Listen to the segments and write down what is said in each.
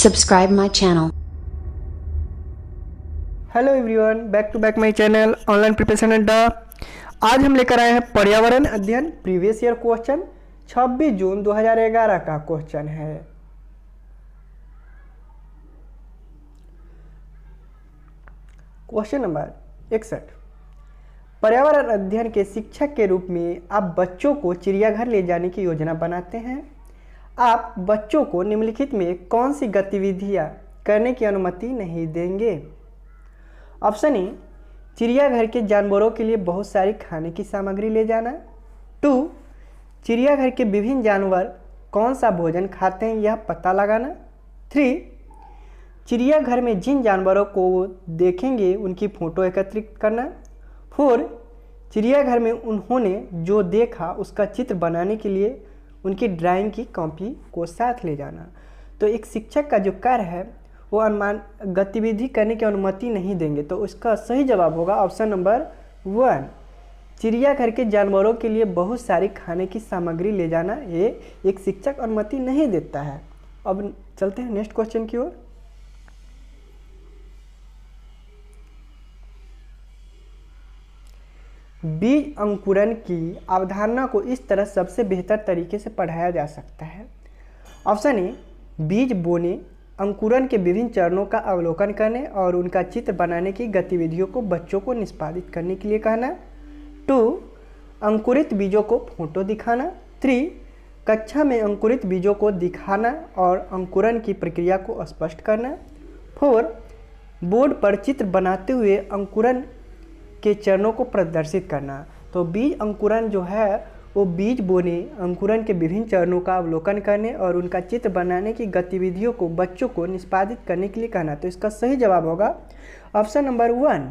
subscribe my channel. Hello everyone, back to back my channel online preparation Adda. आज हम लेकर आए हैं पर्यावरण अध्ययन प्रीवियस ईयर क्वेश्चन। 26 जून 2011 का क्वेश्चन है। Question number 61। पर्यावरण अध्ययन के शिक्षक के रूप में आप बच्चों को चिड़ियाघर ले जाने की योजना बनाते हैं। आप बच्चों को निम्नलिखित में कौन सी गतिविधियां करने की अनुमति नहीं देंगे? ऑप्शन ए, चिड़ियाघर के जानवरों के लिए बहुत सारी खाने की सामग्री ले जाना। 2, चिड़ियाघर के विभिन्न जानवर कौन सा भोजन खाते हैं यह पता लगाना। 3, चिड़ियाघर में जिन जानवरों को देखेंगे उनकी फ़ोटो एकत्रित करना। 4, चिड़ियाघर में उन्होंने जो देखा उसका चित्र बनाने के लिए उनकी ड्राइंग की कॉपी को साथ ले जाना। तो एक शिक्षक का जो कार्य है वो अनुमान गतिविधि करने की अनुमति नहीं देंगे। तो उसका सही जवाब होगा ऑप्शन नंबर 1, चिड़ियाघर के जानवरों के लिए बहुत सारी खाने की सामग्री ले जाना ये एक शिक्षक अनुमति नहीं देता है। अब चलते हैं नेक्स्ट क्वेश्चन की ओर। बीज अंकुरण की अवधारणा को इस तरह सबसे बेहतर तरीके से पढ़ाया जा सकता है। ऑप्शन ए, बीज बोने, अंकुरण के विभिन्न चरणों का अवलोकन करने और उनका चित्र बनाने की गतिविधियों को बच्चों को निष्पादित करने के लिए कहना। 2, अंकुरित बीजों को फोटो दिखाना। 3, कक्षा में अंकुरित बीजों को दिखाना और अंकुरण की प्रक्रिया को स्पष्ट करना। 4, बोर्ड पर चित्र बनाते हुए अंकुरण के चरणों को प्रदर्शित करना। तो बीज अंकुरण जो है वो बीज बोने, अंकुरण के विभिन्न चरणों का अवलोकन करने और उनका चित्र बनाने की गतिविधियों को बच्चों को निष्पादित करने के लिए कहना। तो इसका सही जवाब होगा ऑप्शन नंबर 1।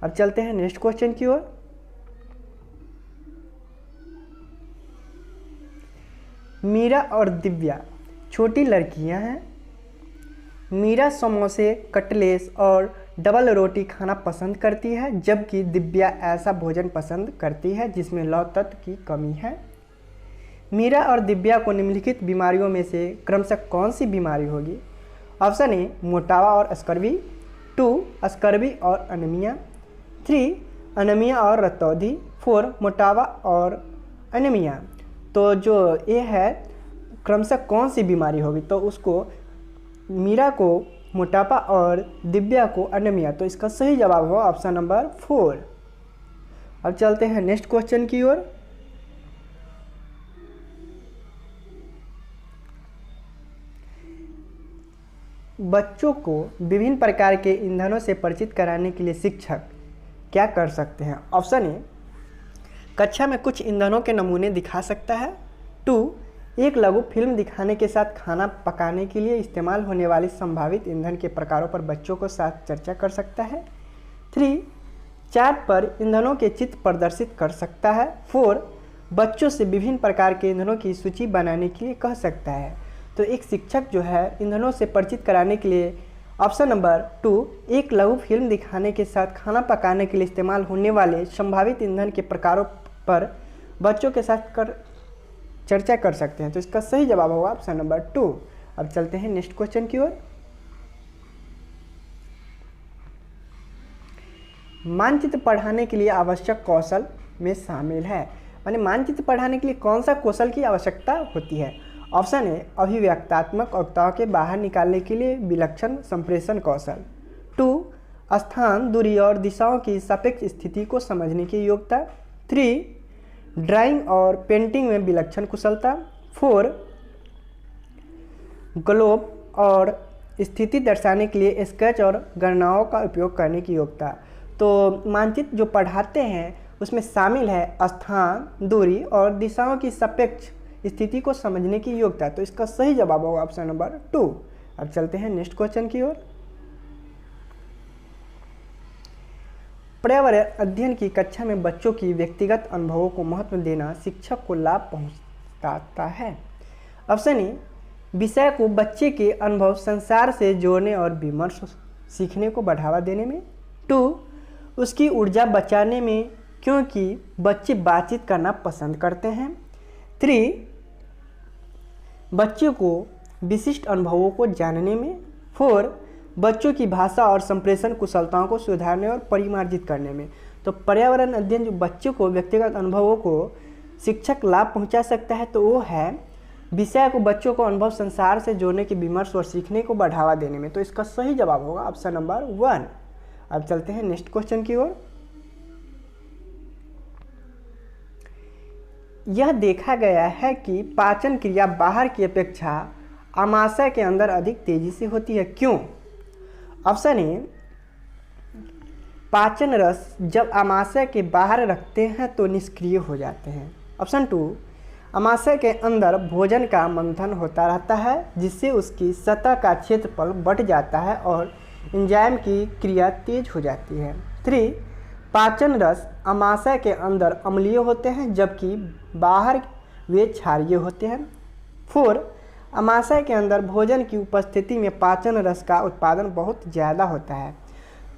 अब चलते हैं नेक्स्ट क्वेश्चन की ओर। मीरा और दिव्या छोटी लड़कियां हैं। मीरा समोसे, कटलेस और डबल रोटी खाना पसंद करती है, जबकि दिव्या ऐसा भोजन पसंद करती है जिसमें लौह तत्व की कमी है। मीरा और दिव्या को निम्नलिखित बीमारियों में से क्रमशः कौन सी बीमारी होगी? ऑप्शन ए, मोटापा और स्कर्वी। 2, स्कर्वी और अनीमिया। 3, अनीमिया और रतौंधी। 4, मोटापा और अनीमिया। तो जो ये है क्रमशः कौन सी बीमारी होगी, तो उसको मीरा को मोटापा और दिव्या को अनीमिया। तो इसका सही जवाब होगा ऑप्शन नंबर 4। अब चलते हैं नेक्स्ट क्वेश्चन की ओर। बच्चों को विभिन्न प्रकार के ईंधनों से परिचित कराने के लिए शिक्षक क्या कर सकते हैं? ऑप्शन ए, कक्षा में कुछ ईंधनों के नमूने दिखा सकता है। 2, एक लघु फिल्म दिखाने के साथ खाना पकाने के लिए इस्तेमाल होने वाले संभावित ईंधन के प्रकारों पर बच्चों को साथ चर्चा कर सकता है। 3, चार्ट पर ईंधनों के चित्र प्रदर्शित कर सकता है। 4, बच्चों से विभिन्न प्रकार के ईंधनों की सूची बनाने के लिए कह सकता है। तो एक शिक्षक जो है ईंधनों से परिचित कराने के लिए ऑप्शन नंबर 2, एक लघु फिल्म दिखाने के साथ खाना पकाने के लिए इस्तेमाल होने वाले संभावित ईंधन के प्रकारों पर बच्चों के साथ चर्चा कर सकते हैं। तो इसका सही जवाब होगा ऑप्शन नंबर 2। अब चलते हैं नेक्स्ट क्वेश्चन की ओर। मानचित्र पढ़ाने के लिए आवश्यक कौशल में शामिल है। माने मानचित्र पढ़ाने के लिए कौन सा कौशल की आवश्यकता होती है? ऑप्शन ए, अभिव्यक्तात्मक वक्ताओं के बाहर निकालने के लिए विलक्षण संप्रेषण कौशल। 2, स्थान, दूरी और दिशाओं की सापेक्ष स्थिति को समझने की योग्यता। 3, ड्राइंग और पेंटिंग में विलक्षण कुशलता। 4, ग्लोब और स्थिति दर्शाने के लिए स्केच और गणनाओं का उपयोग करने की योग्यता। तो मानचित्र जो पढ़ाते हैं उसमें शामिल है स्थान, दूरी और दिशाओं की सापेक्ष स्थिति को समझने की योग्यता। तो इसका सही जवाब होगा ऑप्शन नंबर 2। अब चलते हैं नेक्स्ट क्वेश्चन की ओर। पर्यावरण अध्ययन की कक्षा में बच्चों की व्यक्तिगत अनुभवों को महत्व देना शिक्षक को लाभ पहुंचाता है। ऑप्शन ए, विषय को बच्चे के अनुभव संसार से जोड़ने और विमर्श सीखने को बढ़ावा देने में। 2, उसकी ऊर्जा बचाने में क्योंकि बच्चे बातचीत करना पसंद करते हैं। 3, बच्चे को विशिष्ट अनुभवों को जानने में। 4 बच्चों की भाषा और संप्रेषण कुशलताओं को सुधारने और परिमार्जित करने में। तो पर्यावरण अध्ययन जो बच्चों को व्यक्तिगत अनुभवों को शिक्षक लाभ पहुंचा सकता है, तो वो है विषय को बच्चों को अनुभव संसार से जोड़ने की विमर्श और सीखने को बढ़ावा देने में। तो इसका सही जवाब होगा ऑप्शन नंबर 1। अब चलते हैं नेक्स्ट क्वेश्चन की ओर। यह देखा गया है कि पाचन क्रिया बाहर की अपेक्षा आमाशय के अंदर अधिक तेजी से होती है, क्यों? ऑप्शन ए, पाचन रस जब आमाशय के बाहर रखते हैं तो निष्क्रिय हो जाते हैं। ऑप्शन 2, आमाशय के अंदर भोजन का मंथन होता रहता है जिससे उसकी सतह का क्षेत्रफल बढ़ जाता है और एंजाइम की क्रिया तेज हो जाती है। 3, पाचन रस आमाशय के अंदर अम्लीय होते हैं जबकि बाहर वे क्षारीय होते हैं। 4, आमाशय के अंदर भोजन की उपस्थिति में पाचन रस का उत्पादन बहुत ज़्यादा होता है।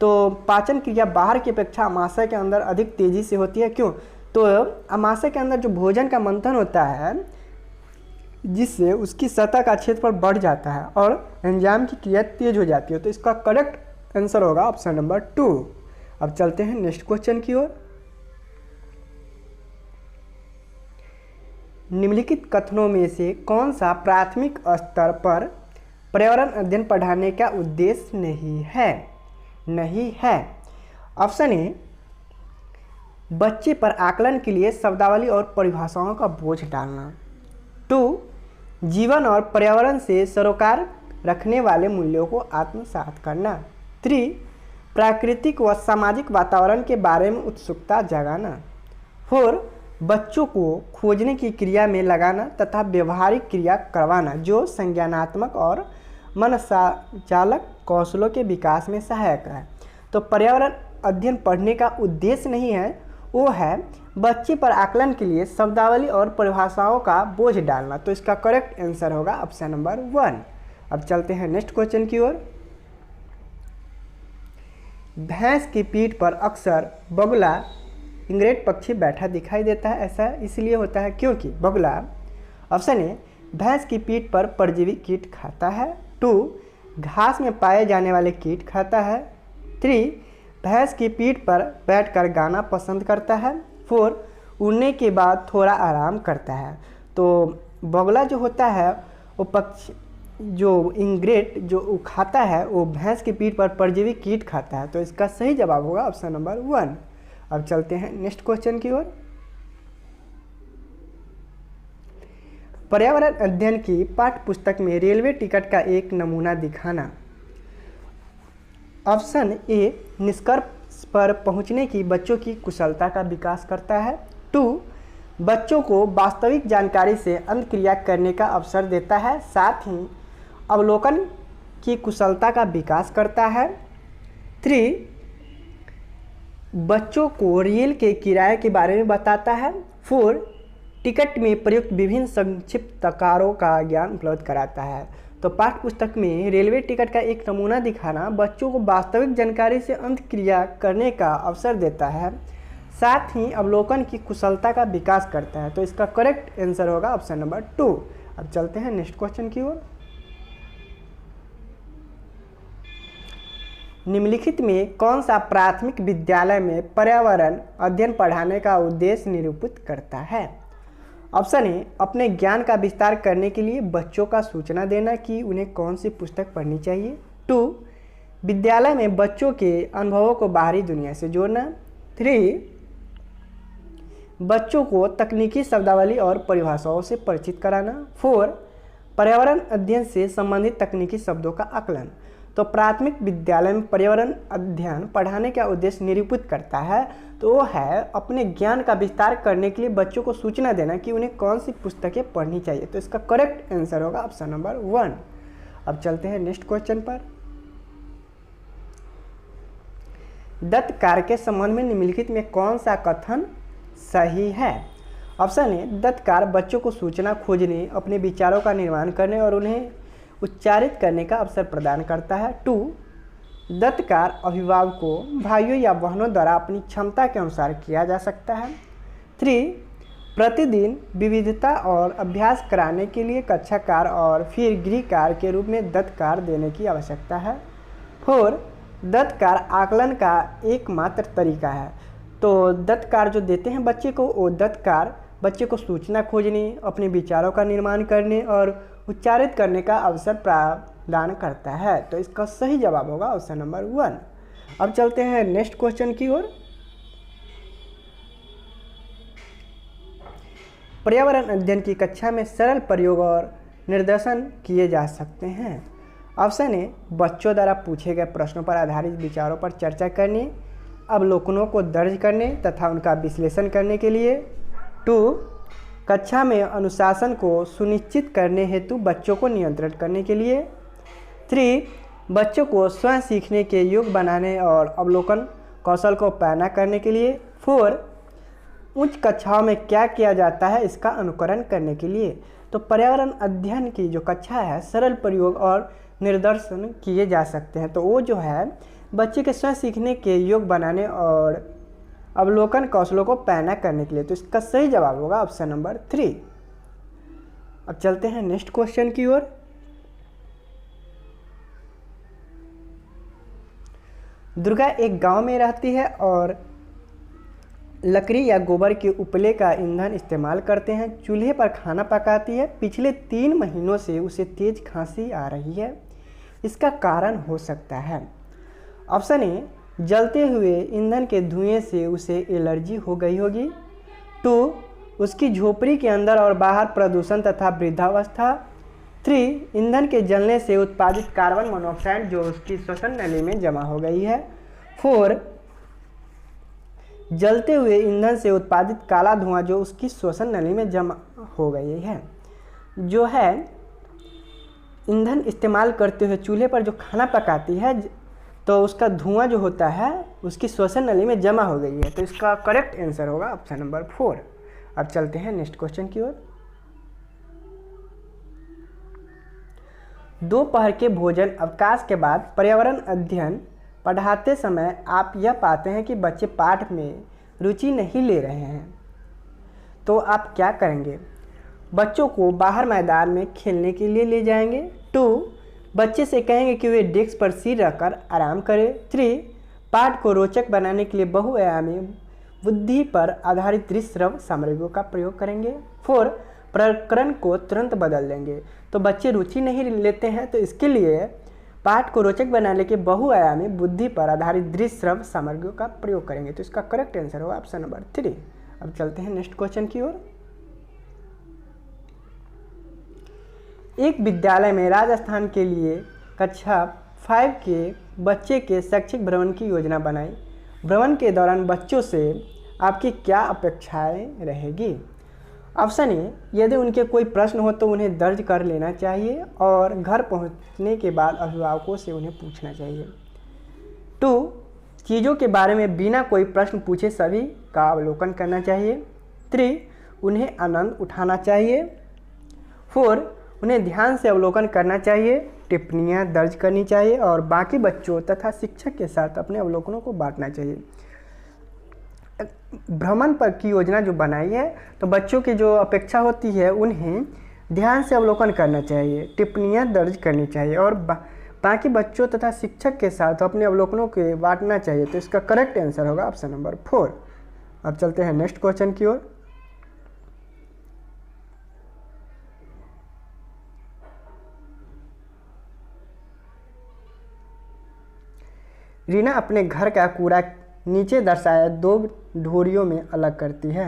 तो पाचन क्रिया बाहर की अपेक्षा आमाशय के अंदर अधिक तेज़ी से होती है, क्यों? तो आमाशय के अंदर जो भोजन का मंथन होता है जिससे उसकी सतह का क्षेत्रफल बढ़ जाता है और एंजाइम की क्रिया तेज हो जाती है। तो इसका करेक्ट आंसर होगा ऑप्शन नंबर 2। अब चलते हैं नेक्स्ट क्वेश्चन की ओर। निम्नलिखित कथनों में से कौन सा प्राथमिक स्तर पर पर्यावरण अध्ययन पढ़ाने का उद्देश्य नहीं है? ऑप्शन ए, बच्चे पर आकलन के लिए शब्दावली और परिभाषाओं का बोझ डालना। 2, जीवन और पर्यावरण से सरोकार रखने वाले मूल्यों को आत्मसात करना। 3, प्राकृतिक व सामाजिक वातावरण के बारे में उत्सुकता जगाना। 4, बच्चों को खोजने की क्रिया में लगाना तथा व्यवहारिक क्रिया करवाना जो संज्ञानात्मक और मनसाचालक कौशलों के विकास में सहायक है। तो पर्यावरण अध्ययन पढ़ने का उद्देश्य नहीं है, वो है बच्चे पर आकलन के लिए शब्दावली और परिभाषाओं का बोझ डालना। तो इसका करेक्ट आंसर होगा ऑप्शन नंबर 1। अब चलते हैं नेक्स्ट क्वेश्चन की ओर। भैंस की पीठ पर अक्सर बगुला इंग्रेट पक्षी बैठा दिखाई देता है। ऐसा इसलिए होता है क्योंकि बगुला, ऑप्शन ए, भैंस की पीठ पर परजीवी कीट खाता है। 2, घास में पाए जाने वाले कीट खाता है। 3, भैंस की पीठ पर बैठकर गाना पसंद करता है। 4, उड़ने के बाद थोड़ा आराम करता है। तो बगुला जो होता है वो पक्षी जो इंग्रेट जो खाता है वो भैंस की पीठ पर परजीवी कीट खाता है। तो इसका सही जवाब होगा ऑप्शन नंबर 1। अब चलते हैं नेक्स्ट क्वेश्चन की ओर। पर्यावरण अध्ययन की पाठ्य पुस्तक में रेलवे टिकट का एक नमूना दिखाना। ऑप्शन ए, निष्कर्ष पर पहुंचने की बच्चों की कुशलता का विकास करता है। 2, बच्चों को वास्तविक जानकारी से अंतःक्रिया करने का अवसर देता है, साथ ही अवलोकन की कुशलता का विकास करता है। 3, बच्चों को रेल के किराए के बारे में बताता है। 4, टिकट में प्रयुक्त विभिन्न संक्षिप्त आकारों का ज्ञान उपलब्ध कराता है। तो पाठ्य पुस्तक में रेलवे टिकट का एक नमूना दिखाना बच्चों को वास्तविक जानकारी से अंतःक्रिया करने का अवसर देता है, साथ ही अवलोकन की कुशलता का विकास करता है। तो इसका करेक्ट आंसर होगा ऑप्शन नंबर 2। अब चलते हैं नेक्स्ट क्वेश्चन की ओर। निम्नलिखित में कौन सा प्राथमिक विद्यालय में पर्यावरण अध्ययन पढ़ाने का उद्देश्य निरूपित करता है? ऑप्शन ए, अपने ज्ञान का विस्तार करने के लिए बच्चों का सूचना देना कि उन्हें कौन सी पुस्तक पढ़नी चाहिए। 2, विद्यालय में बच्चों के अनुभवों को बाहरी दुनिया से जोड़ना। 3, बच्चों को तकनीकी शब्दावली और परिभाषाओं से परिचित कराना। 4, पर्यावरण अध्ययन से संबंधित तकनीकी शब्दों का आकलन। तो प्राथमिक विद्यालय में पर्यावरण अध्ययन पढ़ाने का उद्देश्य निरूपित करता है, तो वो है अपने ज्ञान का विस्तार करने के लिए बच्चों को सूचना देना कि उन्हें कौन सी पुस्तकें पढ़नी चाहिए। तो इसका करेक्ट आंसर होगा ऑप्शन नंबर 1। अब चलते हैं नेक्स्ट क्वेश्चन पर। दत्त कार्य के संबंध में निम्नलिखित में कौन सा कथन सही है? ऑप्शन ए, दत्त कार्य बच्चों को सूचना खोजने, अपने विचारों का निर्माण करने और उन्हें उच्चारित करने का अवसर प्रदान करता है। 2, दत्त कार्य अभिभावकों, भाइयों या बहनों द्वारा अपनी क्षमता के अनुसार किया जा सकता है। 3, प्रतिदिन विविधता और अभ्यास कराने के लिए कक्षा कार्य और फिर गृह कार्य के रूप में दत्त कार्य देने की आवश्यकता है। 4 दत्त कार्य आकलन का एकमात्र तरीका है। तो दत्त कार्य जो देते हैं बच्चे को, वो दत्त कार्य बच्चे को सूचना खोजने, अपने विचारों का निर्माण करने और उच्चारित करने का अवसर प्रदान करता है। तो इसका सही जवाब होगा ऑप्शन नंबर 1। अब चलते हैं नेक्स्ट क्वेश्चन की ओर। पर्यावरण अध्ययन की कक्षा में सरल प्रयोग और निर्देशन किए जा सकते हैं। ऑप्शन ए, बच्चों द्वारा पूछे गए प्रश्नों पर आधारित विचारों पर चर्चा करने, अवलोकनों को दर्ज करने तथा उनका विश्लेषण करने के लिए। 2 कक्षा में अनुशासन को सुनिश्चित करने हेतु बच्चों को नियंत्रित करने के लिए। 3 बच्चों को स्वयं सीखने के योग्य बनाने और अवलोकन कौशल को पैना करने के लिए। 4 उच्च कक्षाओं में क्या किया जाता है इसका अनुकरण करने के लिए। तो पर्यावरण अध्ययन की जो कक्षा है सरल प्रयोग और निर्देशन किए जा सकते हैं, तो वो जो है बच्चे के स्वयं सीखने के योग्य बनाने और अवलोकन कौशलों को पैना करने के लिए। तो इसका सही जवाब होगा ऑप्शन नंबर 3। अब चलते हैं नेक्स्ट क्वेश्चन की ओर। दुर्गा एक गांव में रहती है और लकड़ी या गोबर के उपले का ईंधन इस्तेमाल करते हैं। चूल्हे पर खाना पकाती है। पिछले 3 महीनों से उसे तेज खांसी आ रही है। इसका कारण हो सकता है। ऑप्शन ए, जलते हुए ईंधन के धुएं से उसे एलर्जी हो गई होगी। 2 उसकी झोपड़ी के अंदर और बाहर प्रदूषण तथा वृद्धावस्था। 3 ईंधन के जलने से उत्पादित कार्बन मोनोऑक्साइड जो उसकी श्वसन नली में जमा हो गई है। 4 जलते हुए ईंधन से उत्पादित काला धुआं जो उसकी श्वसन नली में जमा हो गई है। जो है ईंधन इस्तेमाल करते हुए चूल्हे पर जो खाना पकाती है तो उसका धुआं जो होता है उसकी श्वसन नली में जमा हो गई है। तो इसका करेक्ट आंसर होगा ऑप्शन नंबर 4। अब चलते हैं नेक्स्ट क्वेश्चन की ओर। दोपहर के भोजन अवकाश के बाद पर्यावरण अध्ययन पढ़ाते समय आप यह पाते हैं कि बच्चे पाठ में रुचि नहीं ले रहे हैं, तो आप क्या करेंगे? बच्चों को बाहर मैदान में खेलने के लिए ले जाएंगे। 2 बच्चे से कहेंगे कि वे डेस्क पर सिर रखकर आराम करें। 3 पाठ को रोचक बनाने के लिए बहुआयामी बुद्धि पर आधारित दृश्य श्रव्य सामग्रियों का प्रयोग करेंगे। 4 प्रकरण को तुरंत बदल देंगे। तो बच्चे रुचि नहीं लेते हैं, तो इसके लिए पाठ को रोचक बनाने के बहुआयामी बुद्धि पर आधारित दृश्य श्रव्य सामग्रियों का प्रयोग करेंगे। तो इसका करेक्ट आंसर होगा ऑप्शन नंबर 3। अब चलते हैं नेक्स्ट क्वेश्चन की ओर। एक विद्यालय में राजस्थान के लिए कक्षा 5 के बच्चे के शैक्षिक भ्रमण की योजना बनाई। भ्रमण के दौरान बच्चों से आपकी क्या अपेक्षाएं रहेगी? ऑप्शन ए, यदि उनके कोई प्रश्न हो तो उन्हें दर्ज कर लेना चाहिए और घर पहुंचने के बाद अभिभावकों से उन्हें पूछना चाहिए। 2 चीज़ों के बारे में बिना कोई प्रश्न पूछे सभी का अवलोकन करना चाहिए। 3 उन्हें आनंद उठाना चाहिए। 4 उन्हें ध्यान से अवलोकन करना चाहिए, टिप्पणियां दर्ज करनी चाहिए और बाकी बच्चों तथा शिक्षक के साथ अपने अवलोकनों को बांटना चाहिए। भ्रमण पर की योजना जो बनाई है, तो बच्चों की जो अपेक्षा होती है उन्हें ध्यान से अवलोकन करना चाहिए, टिप्पणियां दर्ज करनी चाहिए और बाकी बच्चों तथा शिक्षक के साथ अपने अवलोकनों को बांटना चाहिए। तो इसका करेक्ट आंसर होगा ऑप्शन नंबर 4। अब चलते हैं नेक्स्ट क्वेश्चन की ओर। रीना अपने घर का कूड़ा नीचे दर्शाए 2 ढोरियों में अलग करती है।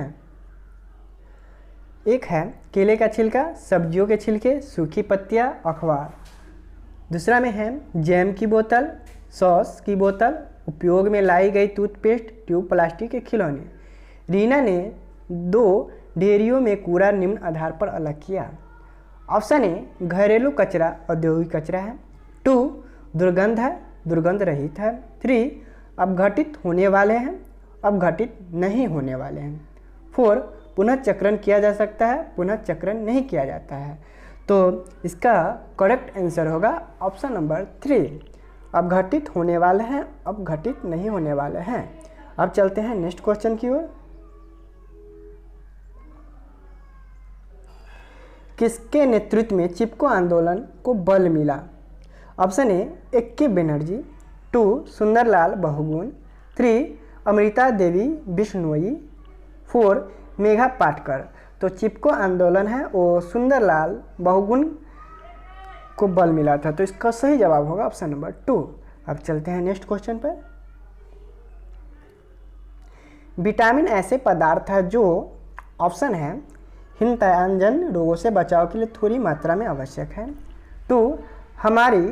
एक है केले का छिलका, सब्जियों के छिलके, सूखी पत्तियां, अखबार। दूसरा में है जैम की बोतल, सॉस की बोतल, उपयोग में लाई गई टूथपेस्ट, ट्यूब, प्लास्टिक के खिलौने। रीना ने 2 ढेरियों में कूड़ा निम्न आधार पर अलग किया। ऑप्शन ए, घरेलू कचरा औद्योगिक कचरा है। 2 दुर्गंध है, दुर्गंध रहित है। 3 अपघटित होने वाले हैं, अपघटित नहीं होने वाले हैं। 4 पुनः चक्रण किया जा सकता है, पुनः चक्रण नहीं किया जाता है। तो इसका करेक्ट आंसर होगा ऑप्शन नंबर 3, अपघटित होने वाले हैं, अपघटित नहीं होने वाले हैं। अब चलते हैं नेक्स्ट क्वेश्चन की ओर। किसके नेतृत्व में चिपको आंदोलन को बल मिला? ऑप्शन ए एक्के बनर्जी, 2 सुंदरलाल बहुगुण, 3 अमृता देवी बिश्नोई, 4 मेघा पाटकर। तो चिपको आंदोलन है वो सुंदरलाल बहुगुण को बल मिला था, तो इसका सही जवाब होगा ऑप्शन नंबर 2। अब चलते हैं नेक्स्ट क्वेश्चन पर। विटामिन ऐसे पदार्थ है जो ऑप्शन है हिंतांजन रोगों से बचाव के लिए थोड़ी मात्रा में आवश्यक है, 2 हमारी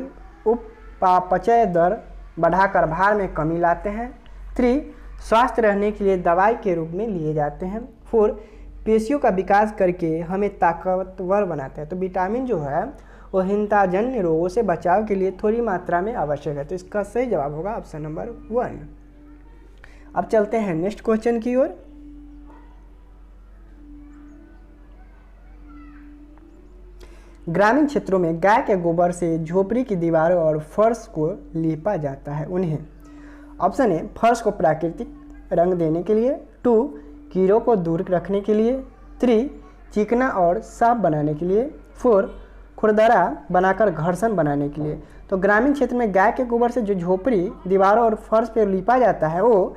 उपापचय दर बढ़ाकर भार में कमी लाते हैं, 3 स्वस्थ रहने के लिए दवाई के रूप में लिए जाते हैं, 4 पेशियों का विकास करके हमें ताकतवर बनाते हैं। तो विटामिन जो है वो हिंताजन्य रोगों से बचाव के लिए थोड़ी मात्रा में आवश्यक है, तो इसका सही जवाब होगा ऑप्शन नंबर 1। अब चलते हैं नेक्स्ट क्वेश्चन की ओर। ग्रामीण क्षेत्रों में गाय के गोबर से झोपड़ी की दीवारों और फर्श को लीपा जाता है, उन्हें ऑप्शन ए फर्श को प्राकृतिक रंग देने के लिए, 2 कीड़ों को दूर रखने के लिए, 3 चिकना और साफ बनाने के लिए, 4 खुरदरा बनाकर घर्षण बनाने के लिए। तो ग्रामीण क्षेत्र में गाय के गोबर से जो झोपड़ी दीवारों और फर्श पर लिपा जाता है वो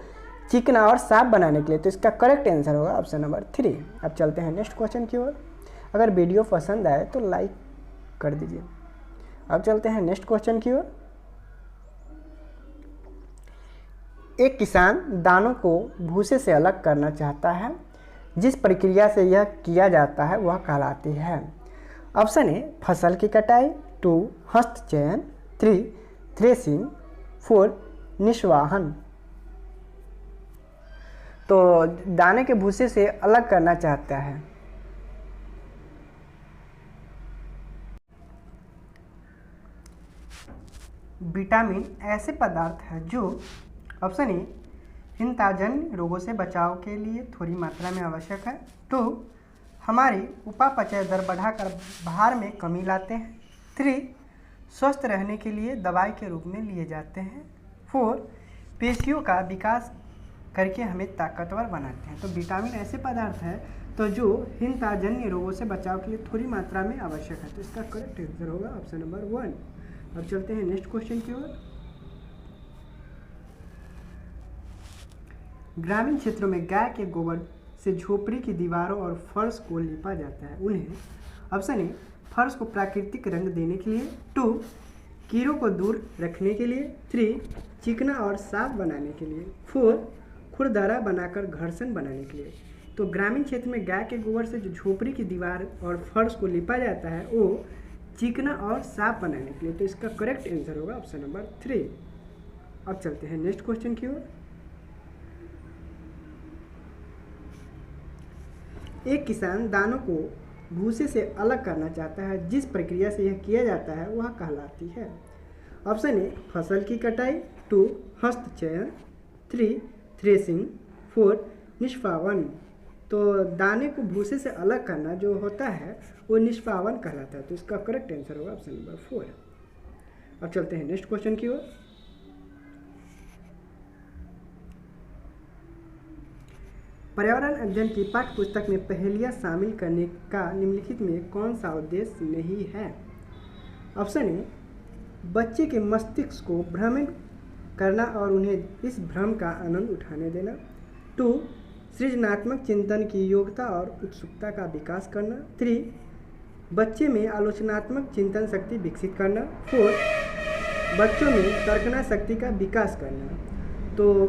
चिकना और साफ बनाने के लिए, तो इसका करेक्ट आंसर होगा ऑप्शन नंबर 3। अब चलते हैं नेक्स्ट क्वेश्चन की ओर। अगर वीडियो पसंद आए तो लाइक कर दीजिए। अब चलते हैं नेक्स्ट क्वेश्चन की ओर। एक किसान दानों को भूसे से अलग करना चाहता है, जिस प्रक्रिया से यह किया जाता है वह कहलाती है। ऑप्शन ए फसल की कटाई, 2 हस्तचयन, 3 थ्रेसिंग, 4 निष्वाहन। तो दाने के भूसे से अलग करना चाहता है। विटामिन ऐसे पदार्थ है जो ऑप्शन ए हिंताजन्य रोगों से बचाव के लिए थोड़ी मात्रा में आवश्यक है, 2 हमारी उपापचय दर बढ़ाकर भार में कमी लाते हैं, 3 स्वस्थ रहने के लिए दवाई के रूप में लिए जाते हैं, 4 पेशियों का विकास करके हमें ताकतवर बनाते हैं। तो विटामिन ऐसे पदार्थ है तो जो हिंताजन्य रोगों से बचाव के लिए थोड़ी मात्रा में आवश्यक है, तो इसका करेक्ट आंसर होगा ऑप्शन नंबर 1। अब चलते हैं नेक्स्ट क्वेश्चन की ओर। ग्रामीण क्षेत्रों में गाय के गोबर से झोपड़ी की दीवारों और फर्श को लीपा जाता है, उन्हें ऑप्शन ए फर्श को प्राकृतिक रंग देने के लिए, 2 कीड़ों को दूर रखने के लिए, 3 चिकना और साफ बनाने के लिए, 4 खुरदरा बनाकर घर्षण बनाने के लिए। तो ग्रामीण क्षेत्र में गाय के गोबर से जो झोपड़ी की दीवार और फर्श को लिपा जाता है वो चिकना और साफ बनाने के लिए, तो इसका करेक्ट आंसर होगा ऑप्शन नंबर 3। अब चलते हैं नेक्स्ट क्वेश्चन की ओर। एक किसान दानों को भूसे से अलग करना चाहता है, जिस प्रक्रिया से यह किया जाता है वह कहलाती है। ऑप्शन ए फसल की कटाई, 2 हस्तचयन, 3 थ्रेसिंग, 4 निष्पावन। तो दाने को भूसे से अलग करना जो होता है वो निष्पावन कहलाता है, तो इसका करेक्ट आंसर होगा ऑप्शन नंबर 4। अब चलते हैं नेक्स्ट क्वेश्चन की ओर। पर्यावरण अध्ययन की पाठ्य पुस्तक में पहेलियाँ शामिल करने का निम्नलिखित में कौन सा उद्देश्य नहीं है? ऑप्शन ए बच्चे के मस्तिष्क को भ्रमित करना और उन्हें इस भ्रम का आनंद उठाने देना, 2 सृजनात्मक चिंतन की योग्यता और उत्सुकता का विकास करना, 3 बच्चे में आलोचनात्मक चिंतन शक्ति विकसित करना, 4 बच्चों में तर्कना शक्ति का विकास करना। तो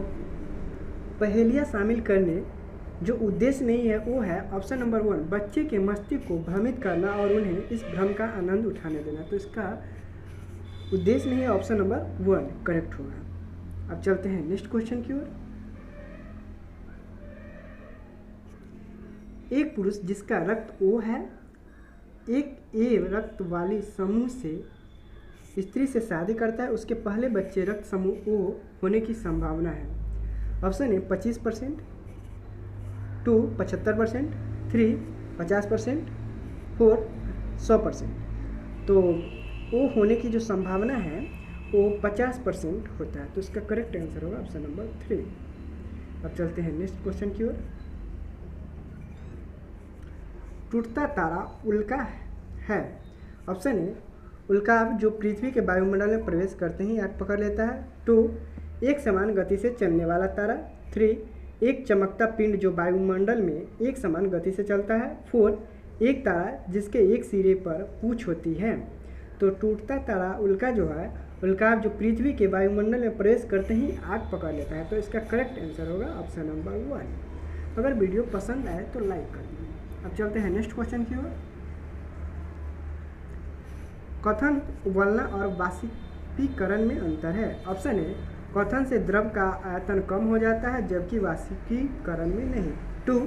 पहेलियाँ शामिल करने जो उद्देश्य नहीं है वो है ऑप्शन नंबर 1 बच्चे के मस्तिष्क को भ्रमित करना और उन्हें इस भ्रम का आनंद उठाने देना। तो इसका उद्देश्य नहीं है, ऑप्शन नंबर 1 करेक्ट होगा। अब चलते हैं नेक्स्ट क्वेश्चन की ओर। एक पुरुष जिसका रक्त O है, एक A रक्त वाली समूह से स्त्री से शादी करता है, उसके पहले बच्चे रक्त समूह O होने की संभावना है। Option A 25%, 2 75%, 3 50%, 4 100%। तो O होने की जो संभावना है वो 50% होता है, तो इसका करेक्ट आंसर होगा ऑप्शन नंबर 3। अब चलते हैं नेक्स्ट क्वेश्चन की ओर। टूटता तारा उल्का है। ऑप्शन ए, उल्काअब जो पृथ्वी के वायुमंडल में प्रवेश करते ही आग पकड़ लेता है। 2, एक समान गति से चलने वाला तारा। 3, एक चमकता पिंड जो वायुमंडल में एक समान गति से चलता है। 4, एक तारा जिसके एक सिरे पर पूंछ होती है। तो टूटता तारा उल्का जो है, उल्काअब जो पृथ्वी के वायुमंडल में प्रवेश करते ही आग पकड़ लेता है। तो इसका करेक्ट आंसर होगा ऑप्शन नंबर 1। अगर वीडियो पसंद आए तो लाइक कर दीजिए। अब चलते हैं नेक्स्ट क्वेश्चन की ओर। कथन, उबलना और वाष्पीकरण में अंतर है। ऑप्शन ए, कथन से द्रव का आयतन कम हो जाता है जबकि वाष्पीकरण में नहीं। 2,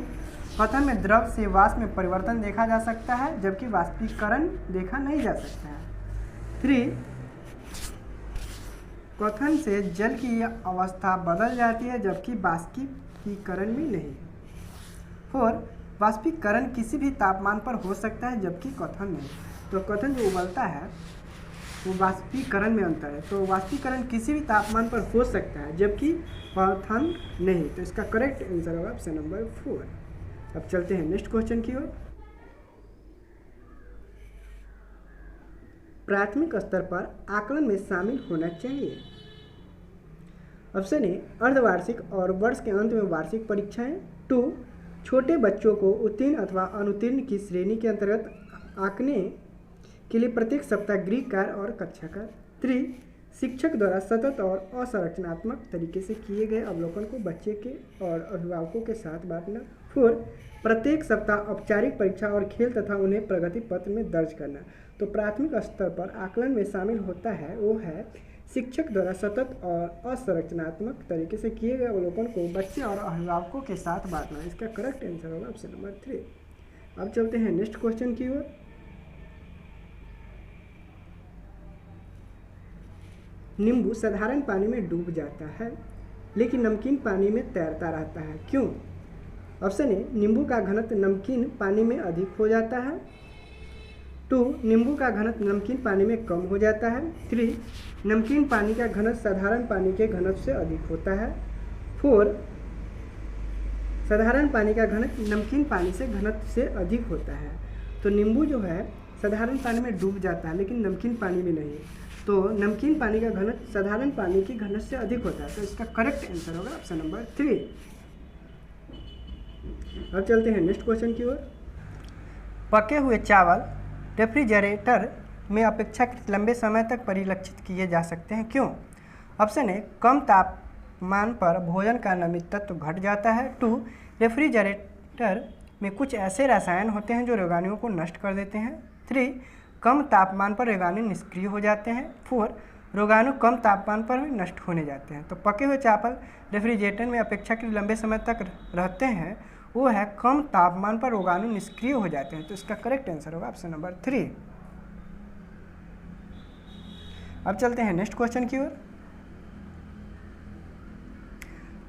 कथन में द्रव से वाष्प में परिवर्तन देखा जा सकता है जबकि वाष्पीकरण देखा नहीं जा सकता है। 3, कथन से जल की अवस्था बदल जाती है जबकि वाष्पीकरण में नहीं। 4, वाष्पीकरण किसी भी तापमान पर हो सकता है जबकि कथन नहीं। तो कथन जो उबलता है वो वाष्पीकरण में अंतर है। तो वाष्पीकरण किसी भी तापमान पर हो सकता है जबकि कथन नहीं। तो इसका करेक्ट आंसर होगा ऑप्शन नंबर 4। अब चलते हैं नेक्स्ट क्वेश्चन की ओर। प्राथमिक स्तर पर आकलन में शामिल होना चाहिए। ऑप्शन ए, अर्धवार्षिक और वर्ष के अंत में वार्षिक परीक्षाएं। 2, छोटे बच्चों को उत्तीर्ण अथवा अनुत्तीर्ण की श्रेणी के अंतर्गत आंकने के लिए प्रत्येक सप्ताह गृह कार्य और कक्षा कार्य। 3, शिक्षक द्वारा सतत और असंरचनात्मक तरीके से किए गए अवलोकन को बच्चे के और अभिभावकों के साथ बांटना। 4, प्रत्येक सप्ताह औपचारिक परीक्षा और खेल तथा उन्हें प्रगति पत्र में दर्ज करना। तो प्राथमिक स्तर पर आकलन में शामिल होता है वो है शिक्षक द्वारा सतत और असंरचनात्मक तरीके से किए गए अवलोकन को बच्चे और अभिभावकों के साथ बांटना। इसका करेक्ट आंसर होगा ऑप्शन नंबर 3। अब चलते हैं नेक्स्ट क्वेश्चन की ओर। नींबू साधारण पानी में डूब जाता है लेकिन नमकीन पानी में तैरता रहता है, क्यों? ऑप्शन ए, नींबू का घनत्व नमकीन पानी में अधिक हो जाता है। 2, नींबू का घनत्व नमकीन पानी में कम हो जाता है। 3, नमकीन पानी का घनत्व साधारण पानी के घनत्व से अधिक होता है। 4, साधारण पानी का घनत्व नमकीन पानी से घनत्व से अधिक होता है। तो नींबू जो है साधारण पानी में डूब जाता है लेकिन नमकीन पानी में नहीं। तो नमकीन पानी का घनत्व साधारण पानी के घनत्व से अधिक होता है। तो इसका करेक्ट आंसर होगा ऑप्शन नंबर 3। अब चलते हैं नेक्स्ट क्वेश्चन की ओर। पके हुए चावल रेफ्रिजरेटर में अपेक्षाकृत लंबे समय तक परिलक्षित किए जा सकते हैं, क्यों? ऑप्शन ए, कम तापमान पर भोजन का नमित तत्व घट जाता है। 2, रेफ्रिजरेटर में कुछ ऐसे रसायन होते हैं जो रोगाणुओं को नष्ट कर देते हैं। 3, कम तापमान पर रोगाणु निष्क्रिय हो जाते हैं। 4, रोगाणु कम तापमान पर भी नष्ट होने जाते हैं। तो पके हुए चावल रेफ्रिजरेटर में अपेक्षाकृत लंबे समय तक रहते हैं वो है कम तापमान पर रोगाणु निष्क्रिय हो जाते हैं। तो इसका करेक्ट आंसर होगा ऑप्शन नंबर 3। अब चलते हैं नेक्स्ट क्वेश्चन की ओर।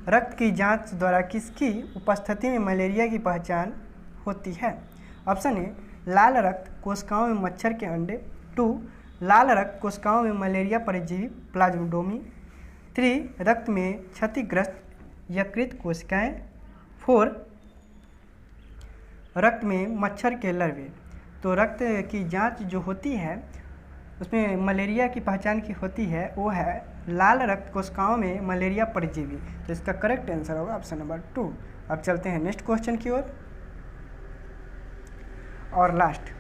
रक्त की जांच द्वारा किसकी उपस्थिति में मलेरिया की पहचान होती है? ऑप्शन ए, लाल रक्त कोशिकाओं में मच्छर के अंडे। 2, लाल रक्त कोशिकाओं में मलेरिया परजीवी प्लाज्मोडोमी। 3, रक्त में क्षतिग्रस्त यकृत कोशिकाएं। 4, रक्त में मच्छर के लर्वे। तो रक्त की जांच जो होती है उसमें मलेरिया की पहचान की होती है वो है लाल रक्त कोशिकाओं में मलेरिया परजीवी। तो इसका करेक्ट आंसर होगा ऑप्शन नंबर 2। अब चलते हैं नेक्स्ट क्वेश्चन की ओर और लास्ट।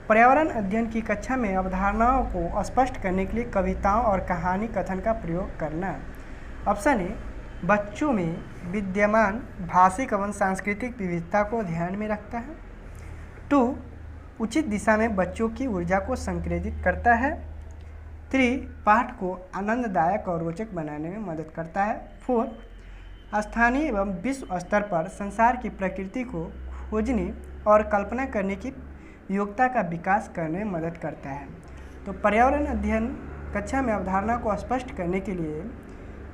पर्यावरण अध्ययन की कक्षा में अवधारणाओं को स्पष्ट करने के लिए कविताओं और कहानी कथन का प्रयोग करना। ऑप्शन ए, बच्चों में विद्यमान भाषिक एवं सांस्कृतिक विविधता को ध्यान में रखता है। 2, उचित दिशा में बच्चों की ऊर्जा को संकेंद्रित करता है। 3, पाठ को आनंददायक और रोचक बनाने में मदद करता है। 4, स्थानीय एवं विश्व स्तर पर संसार की प्रकृति को खोजने और कल्पना करने की योग्यता का विकास करने में मदद करता है। तो पर्यावरण अध्ययन कक्षा में अवधारणा को स्पष्ट करने के लिए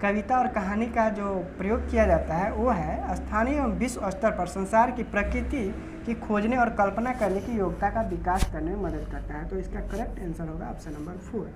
कविता और कहानी का जो प्रयोग किया जाता है वो है स्थानीय एवं विश्व स्तर पर संसार की प्रकृति की खोजने और कल्पना करने की योग्यता का विकास करने में मदद करता है। तो इसका करेक्ट आंसर होगा ऑप्शन नंबर 4।